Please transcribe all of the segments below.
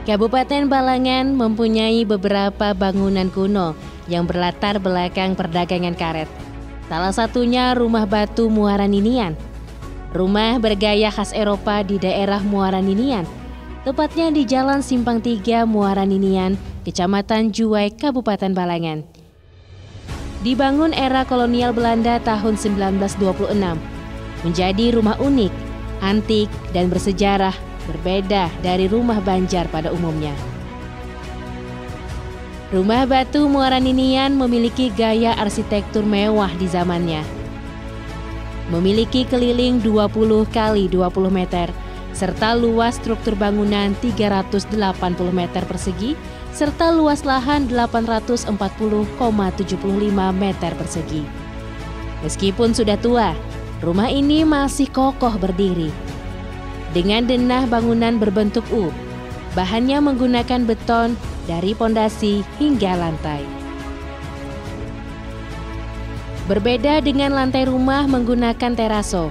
Kabupaten Balangan mempunyai beberapa bangunan kuno yang berlatar belakang perdagangan karet. Salah satunya Rumah Batu Muara Ninian. Rumah bergaya khas Eropa di daerah Muara Ninian, tepatnya di Jalan Simpang 3 Muara Ninian, Kecamatan Juwai, Kabupaten Balangan. Dibangun era kolonial Belanda tahun 1926, menjadi rumah unik, antik, dan bersejarah, berbeda dari rumah Banjar pada umumnya. Rumah Batu Muara Ninian memiliki gaya arsitektur mewah di zamannya. Memiliki keliling 20 kali 20 meter, serta luas struktur bangunan 380 meter persegi, serta luas lahan 840,75 meter persegi. Meskipun sudah tua, rumah ini masih kokoh berdiri. Dengan denah bangunan berbentuk U, bahannya menggunakan beton dari pondasi hingga lantai. Berbeda dengan lantai rumah menggunakan teraso,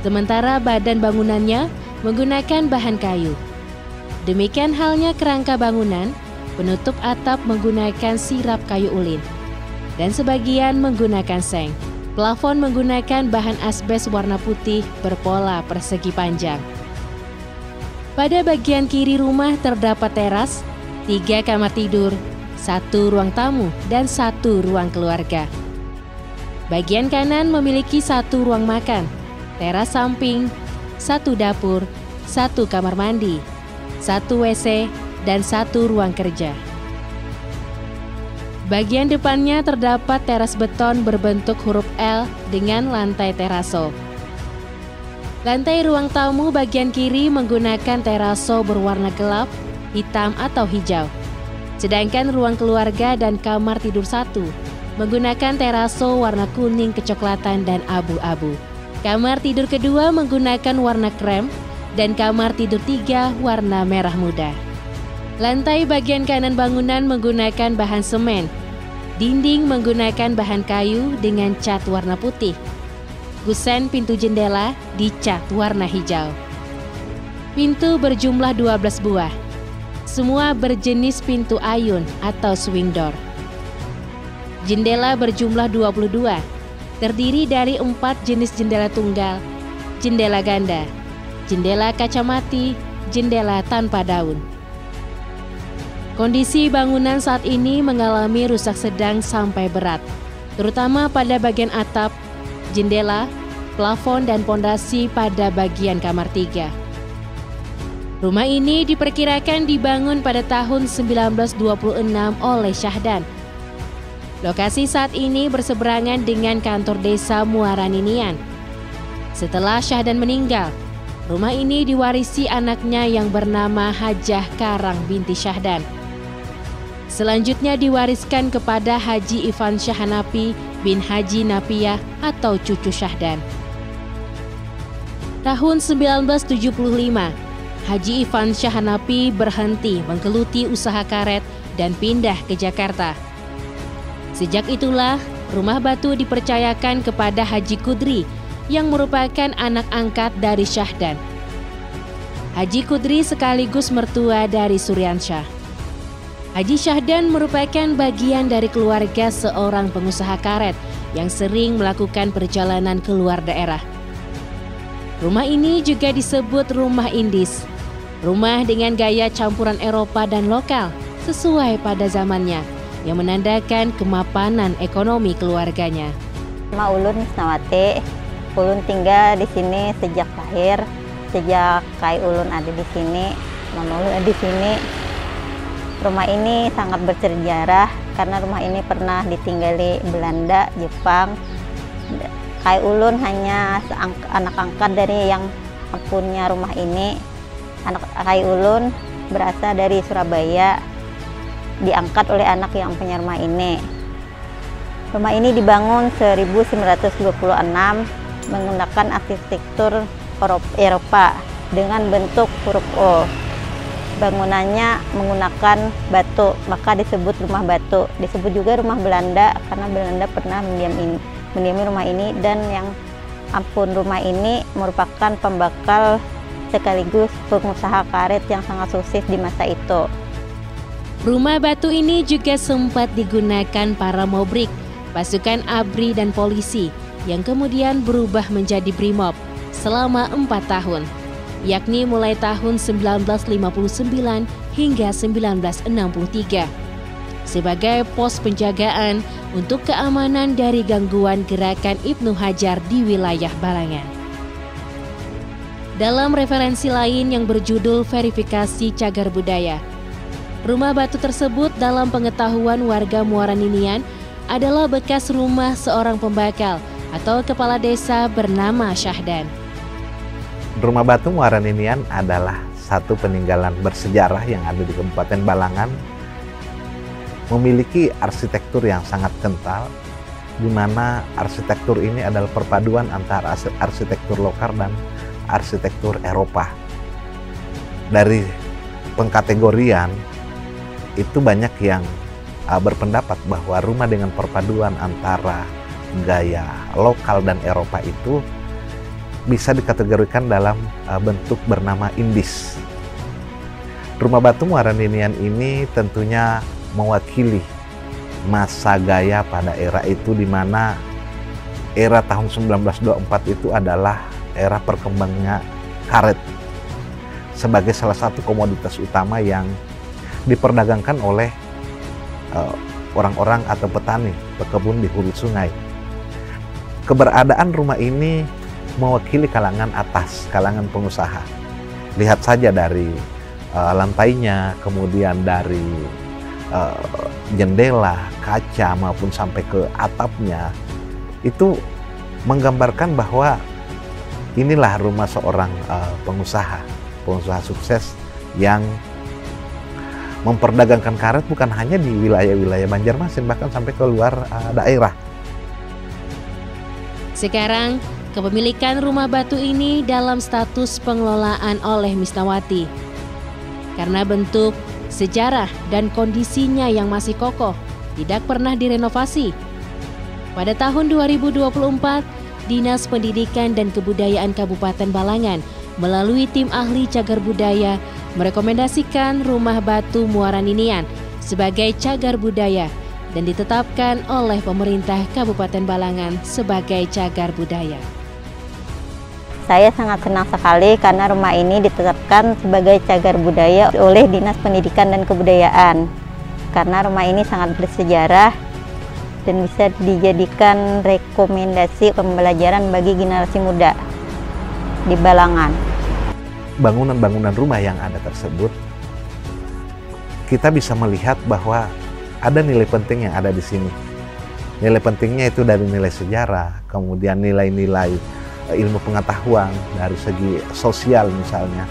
sementara badan bangunannya menggunakan bahan kayu. Demikian halnya kerangka bangunan, penutup atap menggunakan sirap kayu ulin, dan sebagian menggunakan seng. Plafon menggunakan bahan asbes warna putih berpola persegi panjang. Pada bagian kiri rumah terdapat teras, 3 kamar tidur, 1 ruang tamu, dan 1 ruang keluarga. Bagian kanan memiliki 1 ruang makan, teras samping, 1 dapur, 1 kamar mandi, 1 WC, dan 1 ruang kerja. Bagian depannya terdapat teras beton berbentuk huruf L dengan lantai teraso. Lantai ruang tamu bagian kiri menggunakan teraso berwarna gelap, hitam atau hijau. Sedangkan ruang keluarga dan kamar tidur 1 menggunakan teraso warna kuning kecoklatan dan abu-abu. Kamar tidur kedua menggunakan warna krem dan kamar tidur 3 warna merah muda. Lantai bagian kanan bangunan menggunakan bahan semen. Dinding menggunakan bahan kayu dengan cat warna putih. Kusen pintu jendela dicat warna hijau. Pintu berjumlah 12 buah. Semua berjenis pintu ayun atau swing door. Jendela berjumlah 22, terdiri dari 4 jenis jendela tunggal, jendela ganda, jendela kaca mati, jendela tanpa daun. Kondisi bangunan saat ini mengalami rusak sedang sampai berat, terutama pada bagian atap, jendela, plafon, dan pondasi pada bagian kamar 3. Rumah ini diperkirakan dibangun pada tahun 1926 oleh Syahdan. Lokasi saat ini berseberangan dengan kantor desa Muara Ninian. Setelah Syahdan meninggal, rumah ini diwarisi anaknya yang bernama Hajah Karang binti Syahdan. Selanjutnya diwariskan kepada Haji Ifan Syahanapi bin Haji Napiyah atau cucu Syahdan. Tahun 1975, Haji Ifan Syahanapi berhenti menggeluti usaha karet dan pindah ke Jakarta. Sejak itulah, Rumah Batu dipercayakan kepada Haji Kudri yang merupakan anak angkat dari Syahdan. Haji Kudri sekaligus mertua dari Suryansyah. Haji Syahdan merupakan bagian dari keluarga seorang pengusaha karet yang sering melakukan perjalanan keluar daerah. Rumah ini juga disebut rumah indis, rumah dengan gaya campuran Eropa dan lokal sesuai pada zamannya, yang menandakan kemapanan ekonomi keluarganya. Nama ulun Misnawati, ulun tinggal di sini sejak lahir, sejak kai ulun ada di sini, mama ulun ada di sini. Rumah ini sangat bersejarah karena rumah ini pernah ditinggali Belanda, Jepang. Kai ulun hanya anak angkat dari yang punya rumah ini. Anak kai ulun berasal dari Surabaya, diangkat oleh anak yang punya rumah ini. Rumah ini dibangun 1926 menggunakan arsitektur Eropa dengan bentuk huruf O. Bangunannya menggunakan batu, maka disebut rumah batu. Disebut juga rumah Belanda karena Belanda pernah mendiami rumah ini, dan yang rumah ini merupakan pembakal sekaligus pengusaha karet yang sangat sukses di masa itu. Rumah batu ini juga sempat digunakan para mobrik, pasukan ABRI dan polisi, yang kemudian berubah menjadi BRIMOB selama 4 tahun, yakni mulai tahun 1959 hingga 1963, sebagai pos penjagaan untuk keamanan dari gangguan gerakan Ibnu Hajar di wilayah Balangan. Dalam referensi lain yang berjudul Verifikasi Cagar Budaya, rumah batu tersebut dalam pengetahuan warga Muara Ninian adalah bekas rumah seorang pembakal atau kepala desa bernama Syahdan. Rumah batu Muara Ninian adalah satu peninggalan bersejarah yang ada di Kabupaten Balangan, memiliki arsitektur yang sangat kental, di mana arsitektur ini adalah perpaduan antara arsitektur lokal dan arsitektur Eropa. Dari pengkategorian itu banyak yang berpendapat bahwa rumah dengan perpaduan antara gaya lokal dan Eropa itu bisa dikategorikan dalam bentuk bernama indis. Rumah batu Muara Ninian ini tentunya mewakili masa gaya pada era itu, di mana era tahun 1924 itu adalah era perkembangnya karet sebagai salah satu komoditas utama yang diperdagangkan oleh orang-orang atau petani, pekebun di hulu sungai. Keberadaan rumah ini mewakili kalangan atas, kalangan pengusaha. Lihat saja dari lantainya, kemudian dari jendela, kaca, maupun sampai ke atapnya, itu menggambarkan bahwa inilah rumah seorang pengusaha sukses yang memperdagangkan karet bukan hanya di wilayah-wilayah Banjarmasin, bahkan sampai ke luar daerah. Sekarang, kepemilikan rumah batu ini dalam status pengelolaan oleh Misnawati. Karena bentuk, sejarah, dan kondisinya yang masih kokoh, tidak pernah direnovasi. Pada tahun 2024, Dinas Pendidikan dan Kebudayaan Kabupaten Balangan melalui tim ahli cagar budaya merekomendasikan rumah batu Muara Ninian sebagai cagar budaya dan ditetapkan oleh pemerintah Kabupaten Balangan sebagai cagar budaya. Saya sangat senang sekali karena rumah ini ditetapkan sebagai cagar budaya oleh Dinas Pendidikan dan Kebudayaan. Karena rumah ini sangat bersejarah dan bisa dijadikan rekomendasi pembelajaran bagi generasi muda di Balangan. Bangunan-bangunan rumah yang ada tersebut, kita bisa melihat bahwa ada nilai penting yang ada di sini. Nilai pentingnya itu dari nilai sejarah, kemudian nilai-nilai ilmu pengetahuan dari segi sosial misalnya,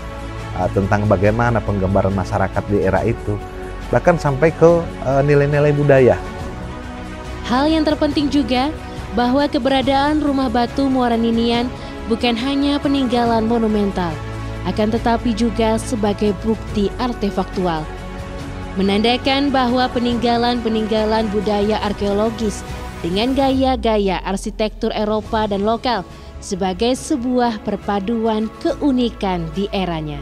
tentang bagaimana penggambaran masyarakat di era itu, bahkan sampai ke nilai-nilai budaya. Hal yang terpenting juga bahwa keberadaan rumah batu Muara Ninian bukan hanya peninggalan monumental, akan tetapi juga sebagai bukti artefaktual, menandakan bahwa peninggalan-peninggalan budaya arkeologis dengan gaya-gaya arsitektur Eropa dan lokal sebagai sebuah perpaduan keunikan di eranya.